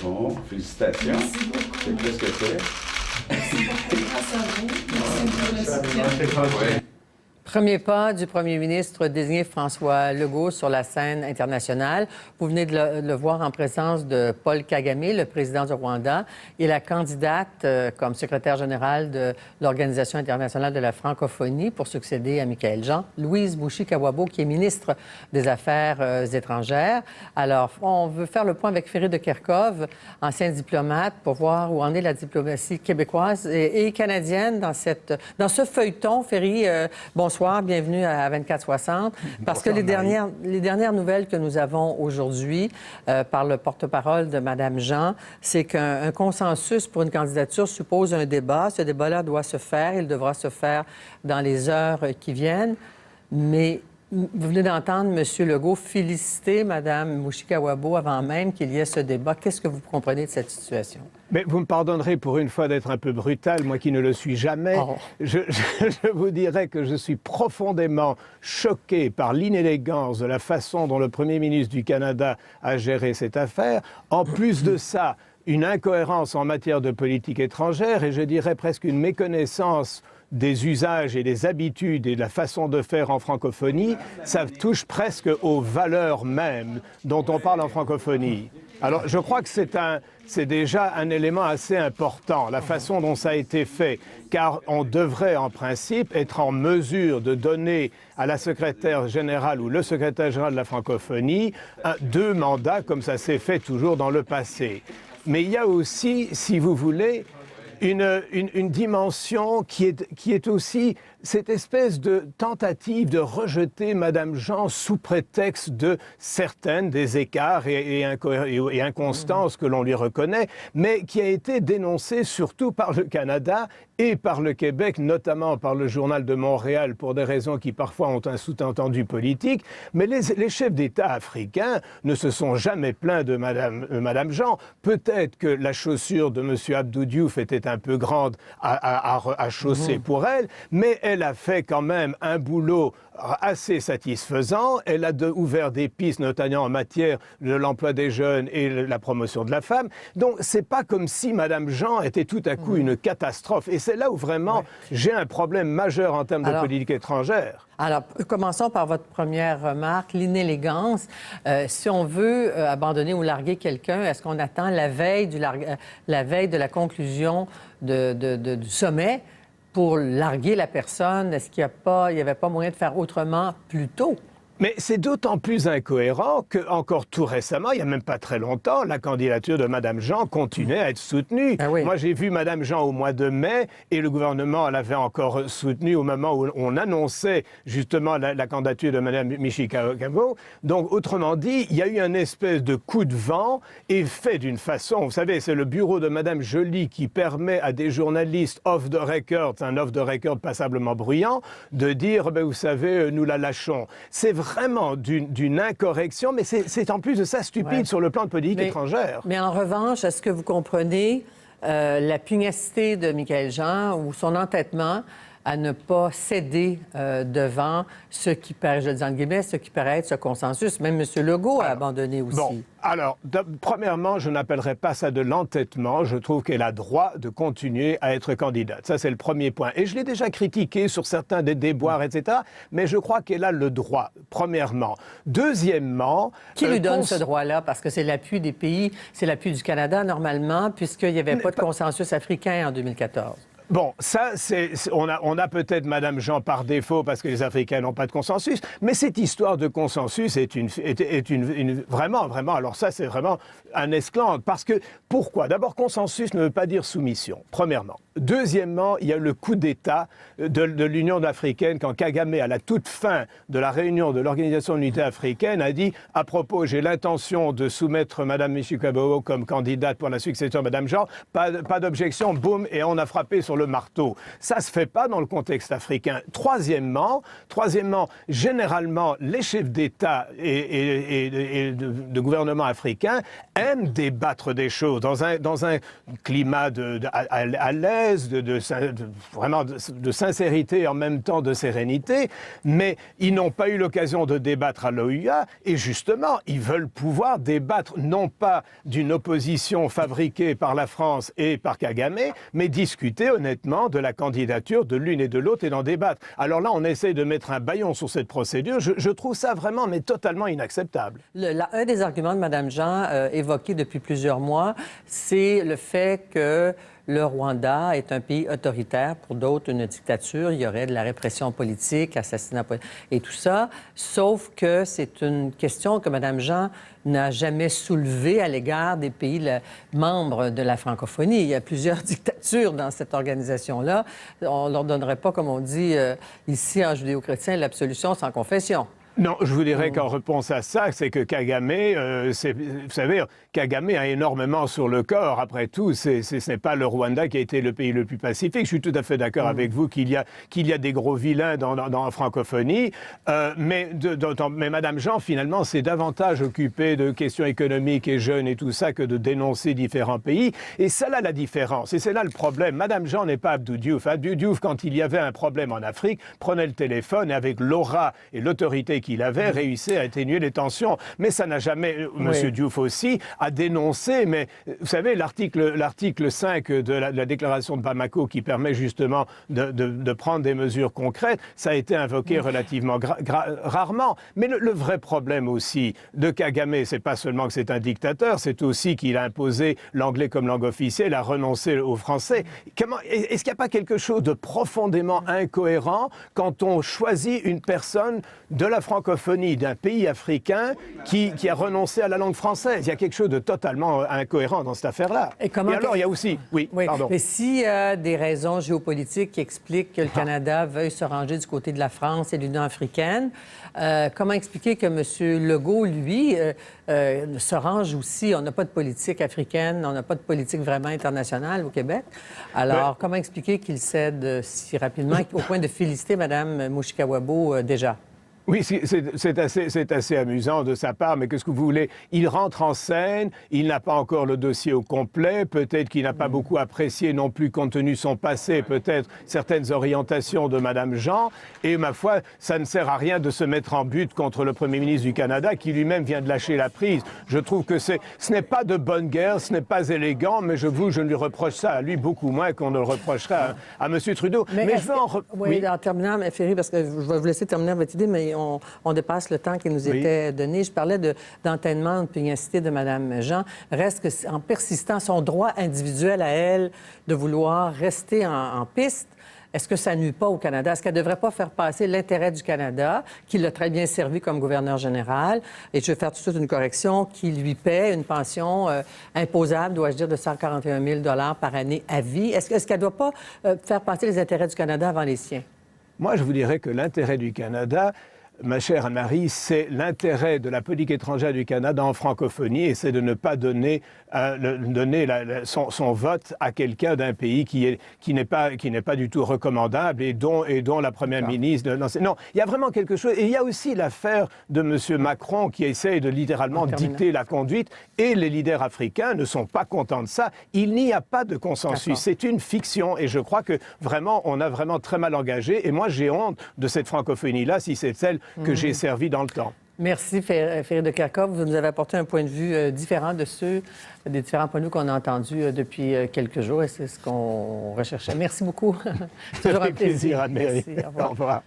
Bon, félicitations. Merci beaucoup. C'est qu'est-ce que c'est? Merci beaucoup. Grâce à vous. Merci pour le soutien. Premier pas du premier ministre désigné François Legault sur la scène internationale. Vous venez de le voir en présence de Paul Kagame, le président du Rwanda, et la candidate comme secrétaire générale de l'Organisation internationale de la francophonie pour succéder à Michaël Jean, Louise Bouchi-Kawabo, qui est ministre des Affaires étrangères. Alors, on veut faire le point avec Ferry de Kerkhove, ancien diplomate, pour voir où en est la diplomatie québécoise et canadienne dans ce feuilleton. Ferry, bonsoir. Bienvenue à 24-60. Parce que les dernières nouvelles que nous avons aujourd'hui par le porte-parole de Mme Jean, c'est qu'un consensus pour une candidature suppose un débat. Ce débat-là doit se faire. Il devra se faire dans les heures qui viennent. Mais vous venez d'entendre M. Legault féliciter Mme Bouchi-Kawabo avant même qu'il y ait ce débat. Qu'est-ce que vous comprenez de cette situation? Mais vous me pardonnerez pour une fois d'être un peu brutal, moi qui ne le suis jamais. Oh. Je vous dirais que je suis profondément choqué par l'inélégance de la façon dont le Premier ministre du Canada a géré cette affaire. En plus de ça, une incohérence en matière de politique étrangère et je dirais presque une méconnaissance des usages et des habitudes et de la façon de faire en francophonie, ça touche presque aux valeurs mêmes dont on parle en francophonie. Alors, je crois que c'est déjà un élément assez important, la façon dont ça a été fait, car on devrait, en principe, être en mesure de donner à la secrétaire générale ou le secrétaire général de la francophonie 2 mandats, comme ça s'est fait toujours dans le passé. Mais il y a aussi, si vous voulez, une dimension qui est aussi cette espèce de tentative de rejeter Mme Jean sous prétexte de certaines des écarts et inconstances que l'on lui reconnaît, mais qui a été dénoncée surtout par le Canada et par le Québec, notamment par le Journal de Montréal, pour des raisons qui parfois ont un sous-entendu politique. Mais les chefs d'État africains ne se sont jamais plaints de Mme Jean. Peut-être que la chaussure de M. Abdou Diouf était un peu grande à chausser pour elle, mais elle a fait quand même un boulot assez satisfaisant. Elle a ouvert des pistes, notamment en matière de l'emploi des jeunes et la promotion de la femme. Donc, c'est pas comme si Mme Jean était tout à coup une catastrophe. Et c'est là où vraiment j'ai un problème majeur en termes de politique étrangère. Alors, commençons par votre première remarque, l'inélégance. Si on veut abandonner ou larguer quelqu'un, est-ce qu'on attend la veille de la conclusion du sommet pour larguer la personne? Est-ce qu'il n'y avait pas moyen de faire autrement plus tôt? Mais c'est d'autant plus incohérent qu'encore tout récemment, il n'y a même pas très longtemps, la candidature de Mme Jean continuait à être soutenue. Ah oui. Moi, j'ai vu Mme Jean au mois de mai et le gouvernement l'avait encore soutenue au moment où on annonçait justement la candidature de Mme Bouchi-Kawabo. Donc, autrement dit, il y a eu un espèce de coup de vent et fait d'une façon, vous savez, c'est le bureau de Mme Joly qui permet à des journalistes off the record, un off the record passablement bruyant, de dire, vous savez, nous la lâchons. C'est vraiment d'une incorrection, mais c'est en plus de ça stupide sur le plan de politique étrangère. Mais en revanche, est-ce que vous comprenez la pugnacité de Michaël Jean ou son entêtement à ne pas céder devant ce qui paraît, je le dis en guillemets, ce qui paraît être ce consensus? Même M. Legault a abandonné aussi. Bon, alors, premièrement, je n'appellerais pas ça de l'entêtement. Je trouve qu'elle a droit de continuer à être candidate. Ça, c'est le premier point. Et je l'ai déjà critiqué sur certains des déboires, etc. Mais je crois qu'elle a le droit, premièrement. Deuxièmement... Qui lui donne ce droit-là? Parce que c'est l'appui des pays, c'est l'appui du Canada, normalement, puisqu'il n'y avait pas de consensus africain en 2014. Bon, ça, on a peut-être Mme Jean par défaut parce que les Africains n'ont pas de consensus, mais cette histoire de consensus est vraiment, alors ça, c'est vraiment un esclandre. Parce que, pourquoi? D'abord, consensus ne veut pas dire soumission, premièrement. Deuxièmement, il y a le coup d'État de l'Union africaine quand Kagame, à la toute fin de la réunion de l'Organisation de l'Unité africaine, a dit « À propos, j'ai l'intention de soumettre Mme Bouchi-Kawabo comme candidate pour la succession de Mme Jean, pas d'objection, boum, et on a frappé sur le marteau. Ça se fait pas dans le contexte africain. Troisièmement, généralement, les chefs d'État et de gouvernement africains aiment débattre des choses dans un climat à l'aise, vraiment de sincérité et en même temps de sérénité, mais ils n'ont pas eu l'occasion de débattre à l'OUA et justement, ils veulent pouvoir débattre non pas d'une opposition fabriquée par la France et par Kagame, mais discuter honnêtement de la candidature de l'une et de l'autre et d'en débattre. Alors là, on essaie de mettre un bâillon sur cette procédure. Je trouve ça vraiment, mais totalement inacceptable. Un des arguments de Mme Jean, évoqué depuis plusieurs mois, c'est le fait que le Rwanda est un pays autoritaire, pour d'autres une dictature. Il y aurait de la répression politique, assassinat et tout ça. Sauf que c'est une question que Mme Jean n'a jamais soulevée à l'égard des pays membres de la francophonie. Il y a plusieurs dictatures dans cette organisation-là. On ne leur donnerait pas, comme on dit ici en judéo-chrétien, l'absolution sans confession. Non, je vous dirais qu'en réponse à ça, c'est que Kagame, vous savez, Kagame a énormément sur le corps. Après tout, ce n'est pas le Rwanda qui a été le pays le plus pacifique. Je suis tout à fait d'accord avec vous qu'il y a des gros vilains dans la francophonie. Mais Mme Jean, finalement, s'est davantage occupée de questions économiques et jeunes et tout ça que de dénoncer différents pays. Et c'est là la différence. Et c'est là le problème. Mme Jean n'est pas Abdou Diouf. Abdou Diouf, quand il y avait un problème en Afrique, prenait le téléphone et avec l'aura et l'autorité qu'il avait réussi à atténuer les tensions. Mais ça n'a jamais, M. Diouf aussi, a dénoncé, mais vous savez, l'article 5 de la déclaration de Bamako qui permet justement de prendre des mesures concrètes, ça a été invoqué relativement rarement. Mais le vrai problème aussi de Kagame, c'est pas seulement que c'est un dictateur, c'est aussi qu'il a imposé l'anglais comme langue officielle, a renoncé au français. Est-ce qu'il n'y a pas quelque chose de profondément incohérent quand on choisit une personne de la francophonie d'un pays africain qui a renoncé à la langue française? Il y a quelque chose de totalement incohérent dans cette affaire-là. Et alors, il y a aussi... Oui, pardon. Mais s'il y a des raisons géopolitiques qui expliquent que le Canada veuille se ranger du côté de la France et de l'Union africaine, comment expliquer que M. Legault, lui, se range aussi? On n'a pas de politique africaine, on n'a pas de politique vraiment internationale au Québec. Alors, comment expliquer qu'il cède si rapidement au point de féliciter Mme Mushikawabo déjà? Oui, c'est assez amusant de sa part, mais qu'est-ce que vous voulez? Il rentre en scène, il n'a pas encore le dossier au complet, peut-être qu'il n'a pas beaucoup apprécié non plus, compte tenu de son passé, peut-être certaines orientations de Mme Jean, et ma foi, ça ne sert à rien de se mettre en butte contre le Premier ministre du Canada, qui lui-même vient de lâcher la prise. Je trouve que ce n'est pas de bonne guerre, ce n'est pas élégant, mais je ne lui reproche ça à lui beaucoup moins qu'on ne le reprocherait à M. Trudeau. Mais je veux en terminant, Ferry, parce que je vais vous laisser terminer votre idée, mais on dépasse le temps qui nous était donné. Je parlais d'entêtement, de pugnacité de Mme Jean. Reste que, en persistant son droit individuel à elle de vouloir rester en piste, est-ce que ça nuit pas au Canada? Est-ce qu'elle ne devrait pas faire passer l'intérêt du Canada, qui l'a très bien servi comme gouverneur général, et je vais faire tout de suite une correction, qui lui paie une pension imposable, dois-je dire, de 141 000 $ par année à vie? Est-ce qu'elle ne doit pas faire passer les intérêts du Canada avant les siens? Moi, je vous dirais que l'intérêt du Canada, ma chère Anne-Marie, c'est l'intérêt de la politique étrangère du Canada en francophonie, et c'est de ne pas donner son vote à quelqu'un d'un pays qui n'est pas du tout recommandable et dont la première ministre... Non, il y a vraiment quelque chose. Et il y a aussi l'affaire de M. Macron qui essaye de littéralement dicter la conduite, et les leaders africains ne sont pas contents de ça. Il n'y a pas de consensus. C'est une fiction, et je crois que vraiment, on a vraiment très mal engagé. Et moi, j'ai honte de cette francophonie-là, si c'est celle que j'ai servi dans le temps. Merci, Ferry de Kerkhove. Vous nous avez apporté un point de vue différent de ceux des différents points de vue qu'on a entendus depuis quelques jours, et c'est ce qu'on recherchait. Merci beaucoup. Toujours un plaisir. Merci, au revoir.